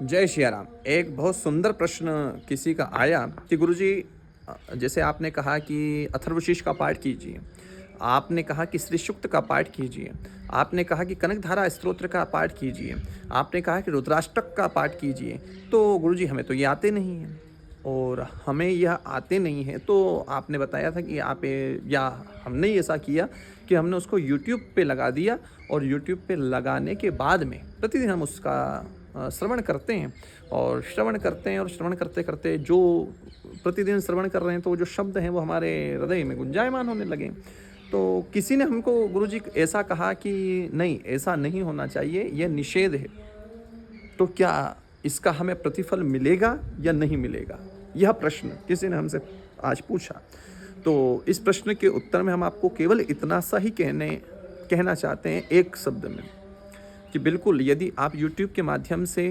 जय श्री राम। एक बहुत सुंदर प्रश्न किसी का आया कि गुरुजी, जैसे आपने कहा कि अथर्वशीष का पाठ कीजिए, आपने कहा कि श्री सूक्त का पाठ कीजिए, आपने कहा कि कनकधारा स्तोत्र का पाठ कीजिए, आपने कहा कि रुद्राष्टक का पाठ कीजिए। तो गुरुजी हमें तो ये आते नहीं हैं, और हमें यह आते नहीं हैं तो आपने बताया था कि आप या हमने ही ऐसा किया कि हमने उसको यूट्यूब पे लगा दिया, और यूट्यूब पे लगाने के बाद में प्रतिदिन हम उसका श्रवण करते हैं और श्रवण करते हैं, और श्रवण करते करते जो प्रतिदिन श्रवण कर रहे हैं तो वो जो शब्द हैं वो हमारे हृदय में गुंजायमान होने लगे। तो किसी ने हमको गुरुजी ऐसा कहा कि नहीं, ऐसा नहीं होना चाहिए, यह निषेध है। तो क्या इसका हमें प्रतिफल मिलेगा या नहीं मिलेगा? यह प्रश्न किसी ने हमसे आज पूछा। तो इस प्रश्न के उत्तर में हम आपको केवल इतना सा ही कहना चाहते हैं एक शब्द में, कि बिल्कुल यदि आप YouTube के माध्यम से,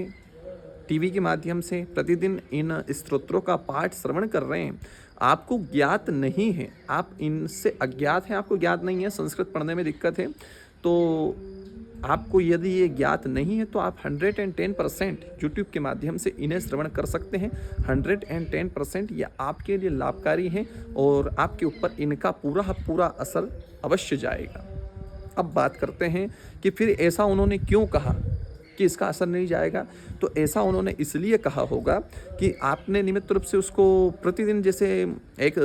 टीवी के माध्यम से प्रतिदिन इन स्तोत्रों का पाठ श्रवण कर रहे हैं, आपको ज्ञात नहीं है, आप इनसे अज्ञात हैं, आपको ज्ञात नहीं है, संस्कृत पढ़ने में दिक्कत है, तो आपको यदि ये ज्ञात नहीं है तो आप 110% यूट्यूब के माध्यम से इन्हें श्रवण कर सकते हैं। 110% ये आपके लिए लाभकारी हैं, और आपके ऊपर इनका पूरा असर अवश्य जाएगा। अब बात करते हैं कि फिर ऐसा उन्होंने क्यों कहा कि इसका असर नहीं जाएगा। तो ऐसा उन्होंने इसलिए कहा होगा कि आपने नियमित रूप से उसको प्रतिदिन, जैसे एक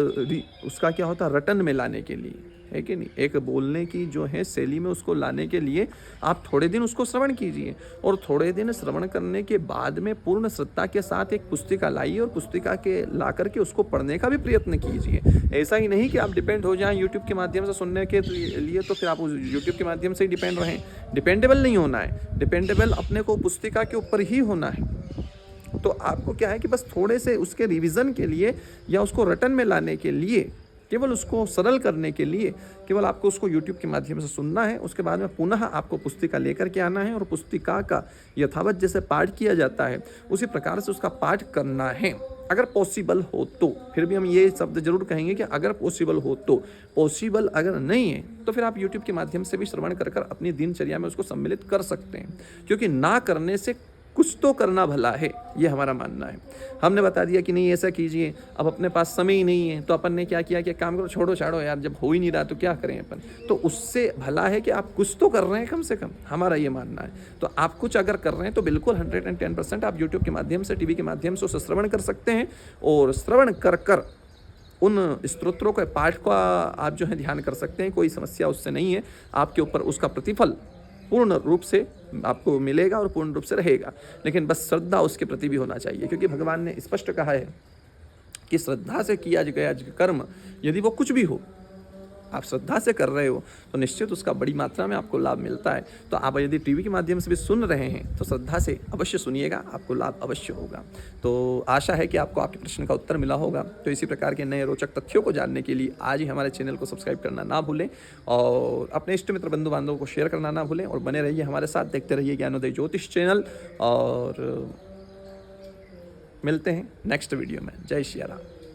उसका क्या होता है, रटन में लाने के लिए, है कि नहीं, एक बोलने की जो है शैली में उसको लाने के लिए आप थोड़े दिन उसको श्रवण कीजिए, और थोड़े दिन श्रवण करने के बाद में पूर्ण श्रद्धा के साथ एक पुस्तिका लाइए, और पुस्तिका के ला करके उसको पढ़ने का भी प्रयत्न कीजिए। ऐसा ही नहीं कि आप डिपेंड हो जाएं यूट्यूब के माध्यम से सुनने के लिए, तो फिर आप उस यूट्यूब के माध्यम से ही डिपेंड रहें। डिपेंडेबल नहीं होना है, डिपेंडेबल अपने को पुस्तिका के ऊपर ही होना है। तो आपको क्या है कि बस थोड़े से उसके रिवीजन के लिए या उसको रटन में लाने के लिए, केवल उसको सरल करने के लिए, केवल आपको उसको YouTube के माध्यम से सुनना है। उसके बाद में पुनः आपको पुस्तिका लेकर के आना है, और पुस्तिका का यथावत जैसे पाठ किया जाता है उसी प्रकार से उसका पाठ करना है, अगर पॉसिबल हो तो। फिर भी हम ये शब्द जरूर कहेंगे कि अगर पॉसिबल हो तो। पॉसिबल अगर नहीं है तो फिर आप YouTube के माध्यम से भी श्रवण कर अपनी दिनचर्या में उसको सम्मिलित कर सकते हैं, क्योंकि ना करने से कुछ तो करना भला है, ये हमारा मानना है। हमने बता दिया कि नहीं ऐसा कीजिए, अब अपने पास समय ही नहीं है, तो अपन ने क्या किया कि काम करो, छोड़ो छाड़ो यार, जब हो ही नहीं रहा तो क्या करें अपन। तो उससे भला है कि आप कुछ तो कर रहे हैं, कम से कम हमारा ये मानना है। तो आप कुछ अगर कर रहे हैं तो बिल्कुल 110% आप यूट्यूब के माध्यम से, टीवी के माध्यम से उसे श्रवण कर सकते हैं, और श्रवण कर उन स्तोत्रों के पाठ का आप जो है ध्यान कर सकते हैं। कोई समस्या उससे नहीं है, आपके ऊपर उसका प्रतिफल पूर्ण रूप से आपको मिलेगा और पूर्ण रूप से रहेगा। लेकिन बस श्रद्धा उसके प्रति भी होना चाहिए, क्योंकि भगवान ने स्पष्ट कहा है कि श्रद्धा से किया गया कर्म, यदि वो कुछ भी हो, आप श्रद्धा से कर रहे हो तो निश्चित उसका बड़ी मात्रा में आपको लाभ मिलता है। तो आप यदि टीवी के माध्यम से भी सुन रहे हैं तो श्रद्धा से अवश्य सुनिएगा, आपको लाभ अवश्य होगा। तो आशा है कि आपको आपके प्रश्न का उत्तर मिला होगा। तो इसी प्रकार के नए रोचक तथ्यों को जानने के लिए आज ही हमारे चैनल को सब्सक्राइब करना ना भूलें, और अपने इष्ट मित्र बंधु बांधवों को शेयर करना ना भूलें, और बने रहिए हमारे साथ, देखते रहिए ज्ञानोदय ज्योतिष चैनल, और मिलते हैं नेक्स्ट वीडियो में। जय श्री राम।